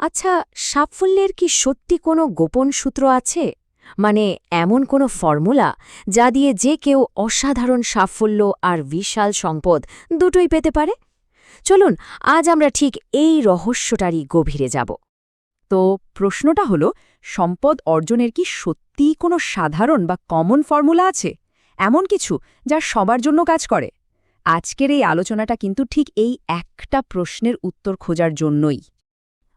আচ্ছা, সাফল্যের কি সত্যি কোনো গোপন সূত্র আছে? মানে এমন কোনো ফর্মুলা যা দিয়ে যে কেউ অসাধারণ সাফল্য আর বিশাল সম্পদ দুটোই পেতে পারে? চলুন আজ আমরা ঠিক এই রহস্যটারই গভীরে যাব। তো প্রশ্নটা হলো, সম্পদ অর্জনের কি সত্যিই কোনো সাধারণ বা কমন ফর্মুলা আছে, এমন কিছু যা সবার জন্য কাজ করে? আজকের এই আলোচনাটা কিন্তু ঠিক এই একটা প্রশ্নের উত্তর খোঁজার জন্যই।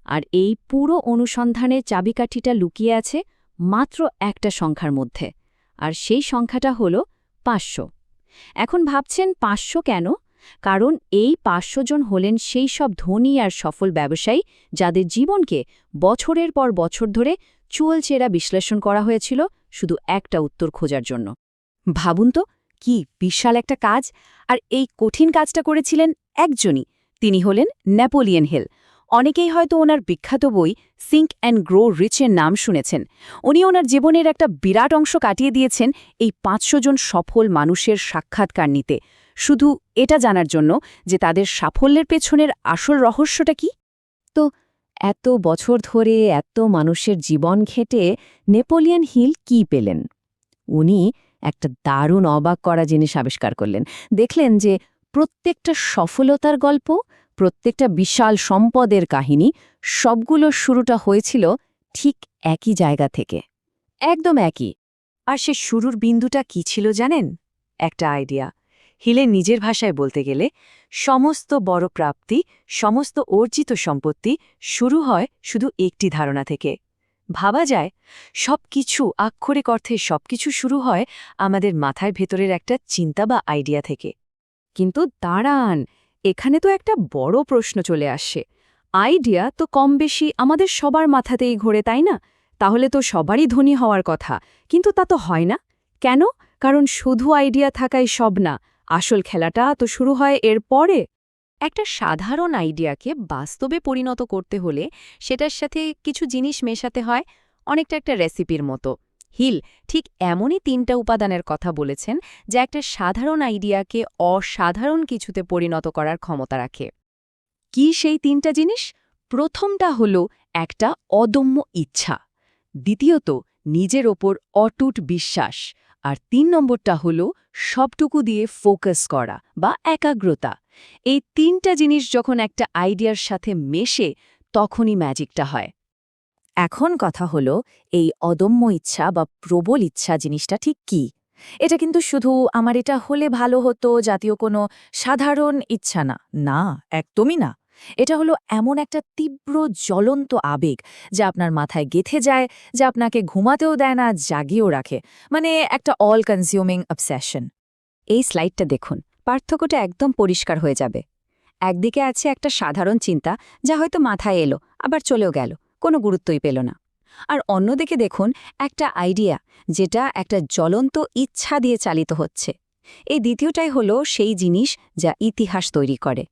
আর এই পুরো অনুসন্ধানের চাবিকাঠিটা লুকিয়ে আছে মাত্র একটা সংখ্যার মধ্যে, আর সেই সংখ্যাটা হল ৫০০। এখন ভাবছেন ৫০০ কেন? কারণ এই ৫০০ জন হলেন সেই সব ধনী আর সফল ব্যবসায়ী যাদের জীবনকে বছরের পর বছর ধরে চুলচেরা বিশ্লেষণ করা হয়েছিল শুধু একটা উত্তর খোঁজার জন্য। ভাবুন তো, কি বিশাল একটা কাজ! আর এই কঠিন কাজটা করেছিলেন একজনই, তিনি হলেন নেপোলিয়ন হিল। অনেকেই হয়তো ওনার বিখ্যাত বই সিঙ্ক অ্যান্ড গ্রো রিচের নাম শুনেছেন। উনি ওনার জীবনের একটা বিরাট অংশ কাটিয়ে দিয়েছেন এই ৫০০ জন সফল মানুষের সাক্ষাৎকার নিতে, শুধু এটা জানার জন্য যে তাদের সাফল্যের পেছনের আসল রহস্যটা কি। তো এত বছর ধরে এত মানুষের জীবন ঘেঁটে নেপোলিয়ন হিল কি পেলেন? উনি একটা দারুণ অবাক করা জিনিস আবিষ্কার করলেন। দেখলেন যে প্রত্যেকটা সফলতার গল্প, প্রত্যেকটা বিশাল সম্পদের কাহিনী, সবগুলোর শুরুটা হয়েছিল ঠিক একই জায়গা থেকে, একদম একই। আর সে শুরুর বিন্দুটা কি ছিল জানেন? একটা আইডিয়া। হিলের নিজের ভাষায় বলতে গেলে, সমস্ত বড় প্রাপ্তি, সমস্ত অর্জিত সম্পত্তি শুরু হয় শুধু একটি ধারণা থেকে। ভাবা যায়, সবকিছু আক্ষরিক অর্থে সবকিছু শুরু হয় আমাদের মাথার ভেতরের একটা চিন্তা বা আইডিয়া থেকে। কিন্তু দাঁড়ান, এখানে তো একটা বড় প্রশ্ন চলে আসে। আইডিয়া তো কম বেশি আমাদের সবার মাথাতেই ঘোরে, তাই না? তাহলে তো সবারই ধনী হওয়ার কথা, কিন্তু তা তো হয় না। কেন? কারণ শুধু আইডিয়া থাকাই সব না, আসল খেলাটা তো শুরু হয় এর পরে। একটা সাধারণ আইডিয়াকে বাস্তবে পরিণত করতে হলে সেটার সাথে কিছু জিনিস মেশাতে হয়, অনেকটা একটা রেসিপির মতো। হিল ঠিক এমনই ৩টা উপাদানের কথা বলেছেন যা একটা সাধারণ আইডিয়াকে অসাধারণ কিছুতে পরিণত করার ক্ষমতা রাখে। কি সেই ৩টা জিনিস? প্রথমটা হলো একটা অদম্য ইচ্ছা, দ্বিতীয়ত নিজের ওপর অটুট বিশ্বাস, আর ৩ নম্বরটা হলো সবটুকু দিয়ে ফোকাস করা বা একাগ্রতা। এই ৩টা জিনিস যখন একটা আইডিয়ার সাথে মেশে, তখনই ম্যাজিকটা হয়। এখন কথা হলো, এই অদম্য ইচ্ছা বা প্রবল ইচ্ছা জিনিসটা ঠিক কি? এটা কিন্তু শুধু আমার এটা হলে ভালো হতো জাতীয় কোনো সাধারণ ইচ্ছা না, না, একদমই না। এটা হলো এমন একটা তীব্র জ্বলন্ত আবেগ যা আপনার মাথায় গেঁথে যায়, যা আপনাকে ঘুমাতেও দেয় না, জাগিয়েও রাখে। মানে একটা অল কনজিউমিং অবসেশন। এই স্লাইডটা দেখুন, পার্থক্যটা একদম পরিষ্কার হয়ে যাবে। একদিকে আছে একটা সাধারণ চিন্তা যা হয়তো মাথায় এলো আবার চলেও গেল, কোনো গুরুত্বই পেল না। আর অন্যদিকে দেখুন একটা আইডিয়া যেটা একটা জ্বলন্ত ইচ্ছা দিয়ে চালিত হচ্ছে। এই দ্বিতীয়টাই হলো সেই জিনিস যা ইতিহাস তৈরি করে।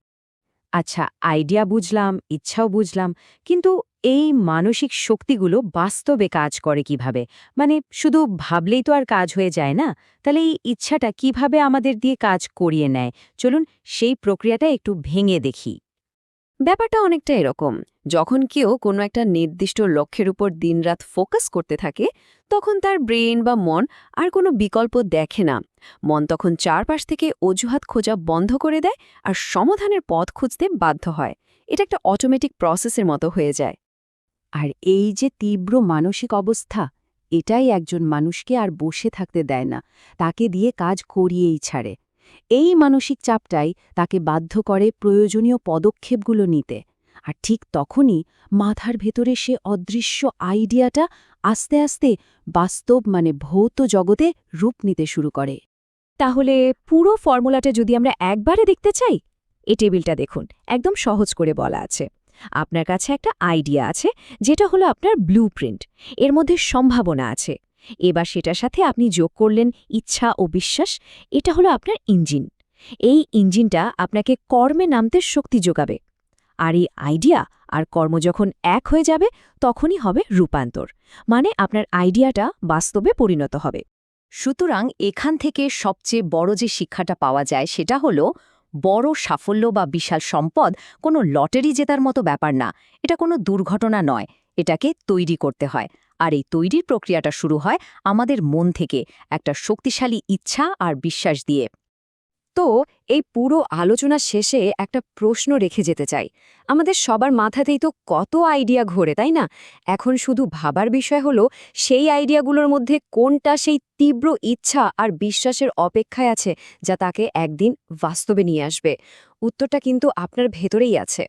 আচ্ছা, আইডিয়া বুঝলাম, ইচ্ছাও বুঝলাম, কিন্তু এই মানসিক শক্তিগুলো বাস্তবে কাজ করে কিভাবে? মানে শুধু ভাবলেই তো আর কাজ হয়ে যায় না। তাহলে এই ইচ্ছাটা কিভাবে আমাদের দিয়ে কাজ করিয়ে নেয়? চলুন সেই প্রক্রিয়াটা একটু ভেঙে দেখি। ব্যাপারটা অনেকটা এরকম, যখন কেউ কোনো একটা নির্দিষ্ট লক্ষ্যের উপর দিনরাত ফোকাস করতে থাকে, তখন তার ব্রেন বা মন আর কোনো বিকল্প দেখে না। মন তখন চারপাশ থেকে অজুহাত খোঁজা বন্ধ করে দেয় আর সমাধানের পথ খুঁজতে বাধ্য হয়। এটা একটা অটোমেটিক প্রসেসের মতো হয়ে যায়। আর এই যে তীব্র মানসিক অবস্থা, এটাই একজন মানুষকে আর বসে থাকতে দেয় না, তাকে দিয়ে কাজ করিয়েই ছাড়ে। এই মানসিক চাপটাই তাকে বাধ্য করে প্রয়োজনীয় পদক্ষেপগুলো নিতে। আর ঠিক তখনই মাথার ভেতরে সে অদৃশ্য আইডিয়াটা আস্তে আস্তে বাস্তব মানে ভৌত জগতে রূপ নিতে শুরু করে। তাহলে পুরো ফর্মুলাটা যদি আমরা একবারে দেখতে চাই, এই টেবিলটা দেখুন, একদম সহজ করে বলা আছে। আপনার কাছে একটা আইডিয়া আছে যেটা হলো আপনার ব্লুপ্রিন্ট, এর মধ্যে সম্ভাবনা আছে। এবার সেটার সাথে আপনি যোগ করলেন ইচ্ছা ও বিশ্বাস, এটা হলো আপনার ইঞ্জিন। এই ইঞ্জিনটা আপনাকে কর্মে নামতে শক্তি যোগাবে। আর এই আইডিয়া আর কর্ম যখন এক হয়ে যাবে, তখনই হবে রূপান্তর, মানে আপনার আইডিয়াটা বাস্তবে পরিণত হবে। সুতরাং এখান থেকে সবচেয়ে বড় যে শিক্ষাটা পাওয়া যায় সেটা হলো, বড় সাফল্য বা বিশাল সম্পদ কোনো লটারি জেতার মতো ব্যাপার না, এটা কোনো দুর্ঘটনা নয়, এটাকে তৈরি করতে হয়। আর এই তৈরির প্রক্রিয়াটা শুরু হয় আমাদের মন থেকে, একটা শক্তিশালী ইচ্ছা আর বিশ্বাস দিয়ে। তো এই পুরো আলোচনা শেষে একটা প্রশ্ন রেখে যেতে চাই। আমাদের সবার মাথাতেই তো কত আইডিয়া ঘোরে, তাই না? এখন শুধু ভাবার বিষয় হলো সেই আইডিয়াগুলোর মধ্যে কোনটা সেই তীব্র ইচ্ছা আর বিশ্বাসের অপেক্ষায় আছে, যা তাকে একদিন বাস্তবে নিয়ে আসবে। উত্তরটা কিন্তু আপনার ভেতরেই আছে।